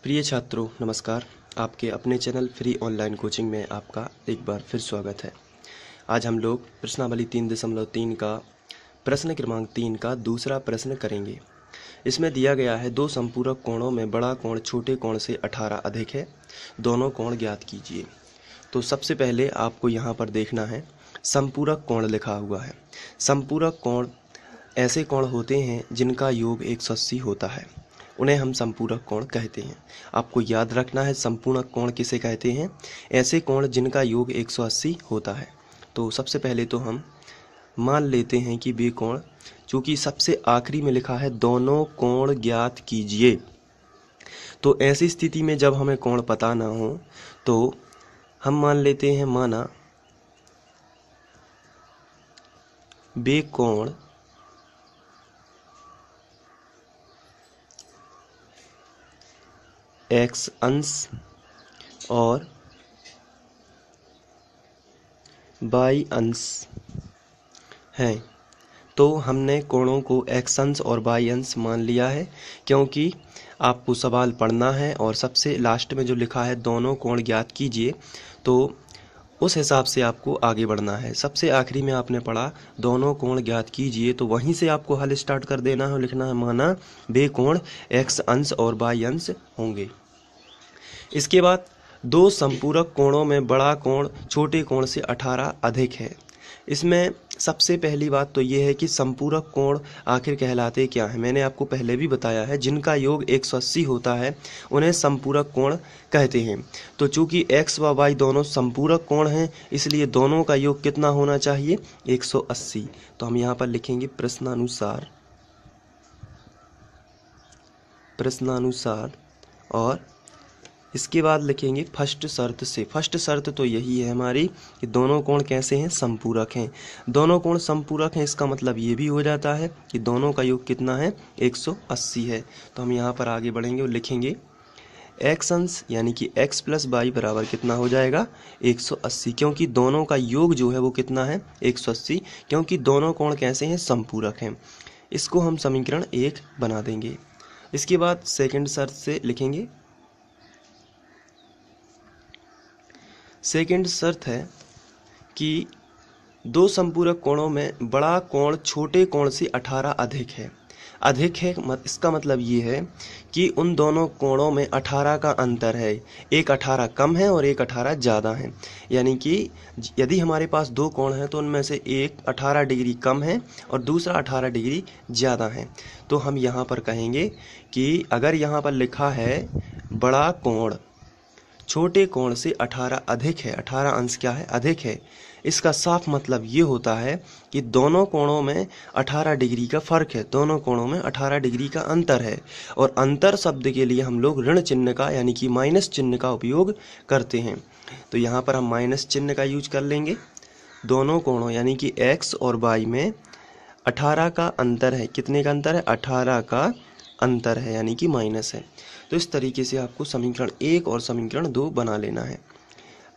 प्रिय छात्रों नमस्कार। आपके अपने चैनल फ्री ऑनलाइन कोचिंग में आपका एक बार फिर स्वागत है। आज हम लोग प्रश्नावली 3.3 का प्रश्न क्रमांक 3 का दूसरा प्रश्न करेंगे। इसमें दिया गया है दो संपूरक कोणों में बड़ा कोण छोटे कोण से 18 अधिक है, दोनों कोण ज्ञात कीजिए। तो सबसे पहले आपको यहाँ पर देखना है संपूरक कोण लिखा हुआ है। संपूरक कोण ऐसे कोण होते हैं जिनका योग 180 होता है, उन्हें हम संपूरक कोण कहते हैं। आपको याद रखना है संपूरक कोण किसे कहते हैं, ऐसे कोण जिनका योग 180 होता है। तो सबसे पहले तो हम मान लेते हैं कि वे कोण, चूँकि सबसे आखिरी में लिखा है दोनों कोण ज्ञात कीजिए, तो ऐसी स्थिति में जब हमें कोण पता ना हो तो हम मान लेते हैं माना वे कोण एक्स अंश और वाई अंश हैं। तो हमने कोणों को एक्स अंश और वाई अंश मान लिया है, क्योंकि आपको सवाल पढ़ना है और सबसे लास्ट में जो लिखा है दोनों कोण ज्ञात कीजिए, तो उस हिसाब से आपको आगे बढ़ना है। सबसे आखिरी में आपने पढ़ा दोनों कोण ज्ञात कीजिए, तो वहीं से आपको हल स्टार्ट कर देना है। लिखना है माना वे कोण एक्स अंश और वाई अंश होंगे। इसके बाद दो संपूरक कोणों में बड़ा कोण छोटे कोण से 18 अधिक है। इसमें सबसे पहली बात तो ये है कि संपूरक कोण आखिर कहलाते क्या हैं। मैंने आपको पहले भी बताया है जिनका योग 180 होता है उन्हें संपूरक कोण कहते हैं। तो चूंकि x व y दोनों संपूरक कोण हैं, इसलिए दोनों का योग कितना होना चाहिए, 180। तो हम यहाँ पर लिखेंगे प्रश्नानुसार और इसके बाद लिखेंगे फर्स्ट शर्त से। फर्स्ट शर्त तो यही है हमारी कि दोनों कोण कैसे हैं, संपूरक हैं। दोनों कोण संपूरक हैं, इसका मतलब ये भी हो जाता है कि दोनों का योग कितना है, 180 है। तो हम यहाँ पर आगे बढ़ेंगे और लिखेंगे एक्स अंश यानी कि x प्लस वाई बराबर कितना हो जाएगा, 180, क्योंकि दोनों का योग जो है वो कितना है, 180, क्योंकि दोनों कोण कैसे हैं, संपूरक हैं। इसको हम समीकरण 1 बना देंगे। इसके बाद सेकंड शर्त से लिखेंगे, सेकंड शर्त है कि दो संपूरक कोणों में बड़ा कोण छोटे कोण से 18 अधिक है। अधिक है इसका मतलब ये है कि उन दोनों कोणों में 18 का अंतर है, एक 18 कम है और एक 18 ज़्यादा है। यानी कि यदि हमारे पास दो कोण हैं तो उनमें से एक 18 डिग्री कम है और दूसरा 18 डिग्री ज़्यादा है। तो हम यहाँ पर कहेंगे कि अगर यहाँ पर लिखा है बड़ा कोण छोटे कोण से 18 अधिक है, 18 अंश क्या है, अधिक है, इसका साफ मतलब ये होता है कि दोनों कोणों में 18 डिग्री का फर्क है, दोनों कोणों में 18 डिग्री का अंतर है। और अंतर शब्द के लिए हम लोग ऋण चिन्ह का यानी कि माइनस चिन्ह का उपयोग करते हैं। तो यहाँ पर हम माइनस चिन्ह का यूज कर लेंगे। दोनों कोणों यानी कि एक्स और वाई में 18 का अंतर है। कितने का अंतर है, 18 का अंतर है, यानी कि माइनस है। तो इस तरीके से आपको समीकरण 1 और समीकरण 2 बना लेना है।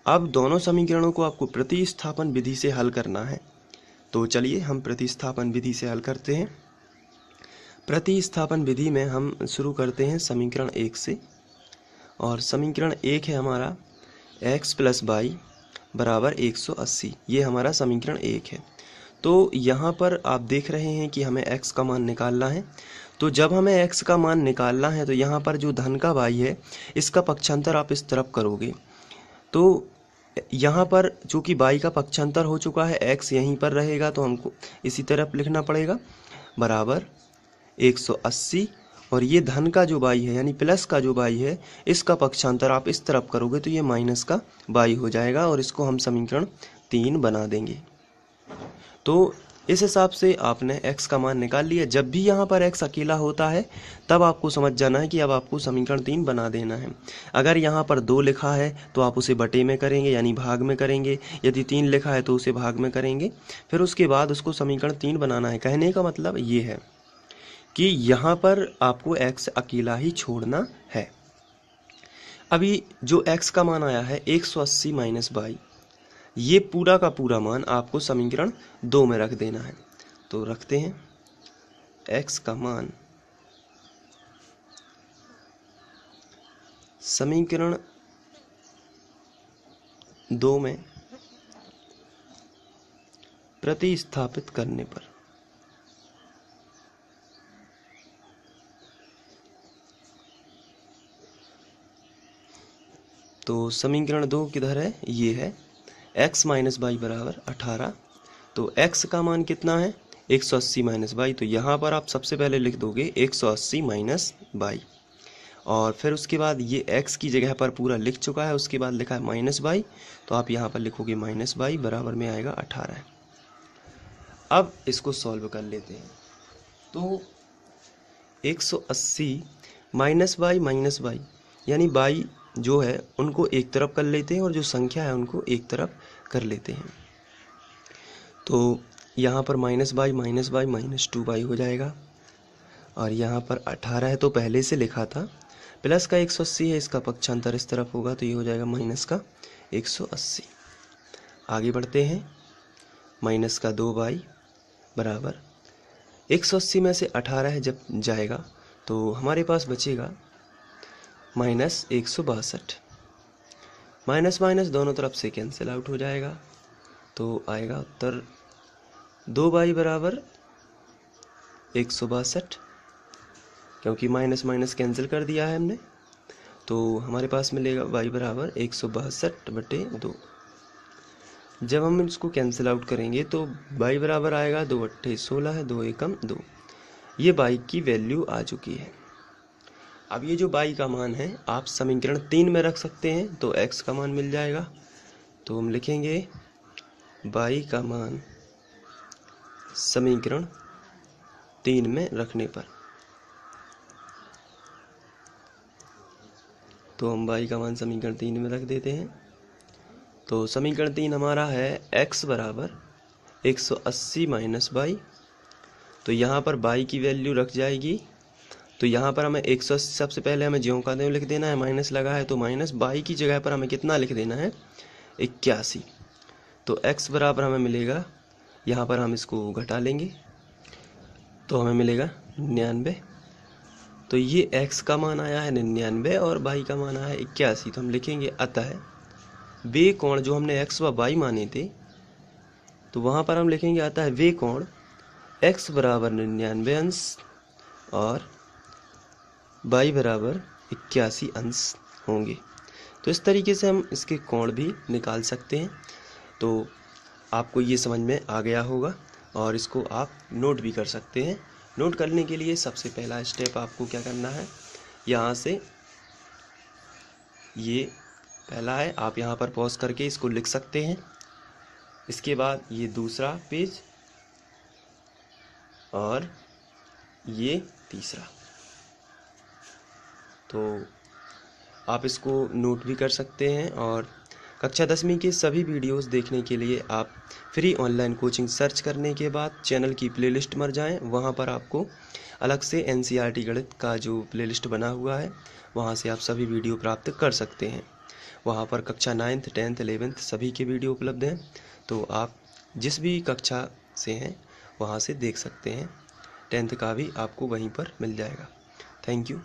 अब दोनों समीकरणों को आपको प्रतिस्थापन विधि से हल करना है। तो चलिए हम प्रतिस्थापन विधि से हल करते हैं। प्रतिस्थापन विधि में हम शुरू करते हैं समीकरण 1 से, और समीकरण 1 है हमारा x प्लस वाई बराबर 180। ये हमारा समीकरण 1 है। तो यहाँ पर आप देख रहे हैं कि हमें x का मान निकालना है। तो जब हमें x का मान निकालना है तो यहाँ पर जो धन का y है इसका पक्षांतर आप इस तरफ करोगे। तो यहाँ पर चूँकि y का पक्षांतर हो चुका है, x यहीं पर रहेगा, तो हमको इसी तरफ लिखना पड़ेगा बराबर 180। और ये धन का जो y है यानी प्लस का जो y है इसका पक्षांतर आप इस तरफ करोगे तो ये माइनस का y हो जाएगा, और इसको हम समीकरण 3 बना देंगे। तो इस हिसाब से आपने x का मान निकाल लिया। जब भी यहाँ पर x अकेला होता है तब आपको समझ जाना है कि अब आपको समीकरण 3 बना देना है। अगर यहाँ पर 2 लिखा है तो आप उसे बटे में करेंगे यानी भाग में करेंगे, यदि 3 लिखा है तो उसे भाग में करेंगे, फिर उसके बाद उसको समीकरण 3 बनाना है। कहने का मतलब ये है कि यहाँ पर आपको x अकेला ही छोड़ना है। अभी जो x का मान आया है 180 माइनस वाई, ये पूरा का पूरा मान आपको समीकरण 2 में रख देना है। तो रखते हैं x का मान समीकरण 2 में प्रतिस्थापित करने पर तो समीकरण 2 किधर है, ये है x माइनस वाई बराबर 18। तो x का मान कितना है 180 माइनस वाई, तो यहाँ पर आप सबसे पहले लिख दोगे 180 माइनस वाई, और फिर उसके बाद ये x की जगह पर पूरा लिख चुका है, उसके बाद लिखा है माइनस वाई, तो आप यहाँ पर लिखोगे माइनस वाई बराबर में आएगा 18। अब इसको सॉल्व कर लेते हैं। तो 180 माइनस वाई यानी वाई जो है उनको एक तरफ कर लेते हैं और जो संख्या है उनको एक तरफ कर लेते हैं। तो यहाँ पर माइनस वाई माइनस 2y हो जाएगा, और यहाँ पर 18 है तो पहले से लिखा था, प्लस का 180 है, इसका पक्षांतर इस तरफ होगा तो ये हो जाएगा माइनस का 180। आगे बढ़ते हैं, माइनस का 2y बराबर 180 में से 18 जब जाएगा तो हमारे पास बचेगा माइनस 162। माइनस माइनस दोनों तरफ से कैंसिल आउट हो जाएगा, तो आएगा उत्तर 2y बराबर 162, क्योंकि माइनस माइनस कैंसिल कर दिया है हमने, तो हमारे पास मिलेगा y बराबर 162/2। जब हम इसको कैंसिल आउट करेंगे तो y बराबर आएगा 2 8 16 है, 2 एकम 2। ये y की वैल्यू आ चुकी है। अब ये जो y का मान है आप समीकरण 3 में रख सकते हैं, तो x का मान मिल जाएगा। तो हम लिखेंगे y का मान समीकरण 3 में रखने पर, तो हम y का मान समीकरण 3 में रख देते हैं। तो समीकरण 3 हमारा है x बराबर 180 माइनस वाई, तो यहाँ पर y की वैल्यू रख जाएगी, तो यहाँ पर हमें 180 सबसे पहले हमें ज्यों का त्यों लिख देना है, माइनस लगा है तो माइनस, y की जगह पर हमें कितना लिख देना है 81। तो x बराबर हमें मिलेगा, यहाँ पर हम इसको घटा लेंगे तो हमें मिलेगा 99। तो ये x का मान आया है 99 और y का मान आया है 81। तो हम लिखेंगे अतः वे कोण जो हमने x व y माने थे, तो वहाँ पर हम लिखेंगे अतः वे कोण x बराबर 99 अंश और y बराबर 81 अंश होंगे। तो इस तरीके से हम इसके कोण भी निकाल सकते हैं। तो आपको ये समझ में आ गया होगा और इसको आप नोट भी कर सकते हैं। नोट करने के लिए सबसे पहला स्टेप आपको क्या करना है, यहाँ से ये पहला है, आप यहाँ पर पॉज करके इसको लिख सकते हैं। इसके बाद ये दूसरा पेज और ये तीसरा, तो आप इसको नोट भी कर सकते हैं। और कक्षा 10वीं के सभी वीडियोस देखने के लिए आप फ्री ऑनलाइन कोचिंग सर्च करने के बाद चैनल की प्लेलिस्ट में जाएं, वहां पर आपको अलग से एनसीईआरटी गणित का जो प्लेलिस्ट बना हुआ है वहां से आप सभी वीडियो प्राप्त कर सकते हैं। वहां पर कक्षा 9th 10th 11th सभी के वीडियो उपलब्ध हैं, तो आप जिस भी कक्षा से हैं वहां से देख सकते हैं। 10th का भी आपको वहीं पर मिल जाएगा। Thank you.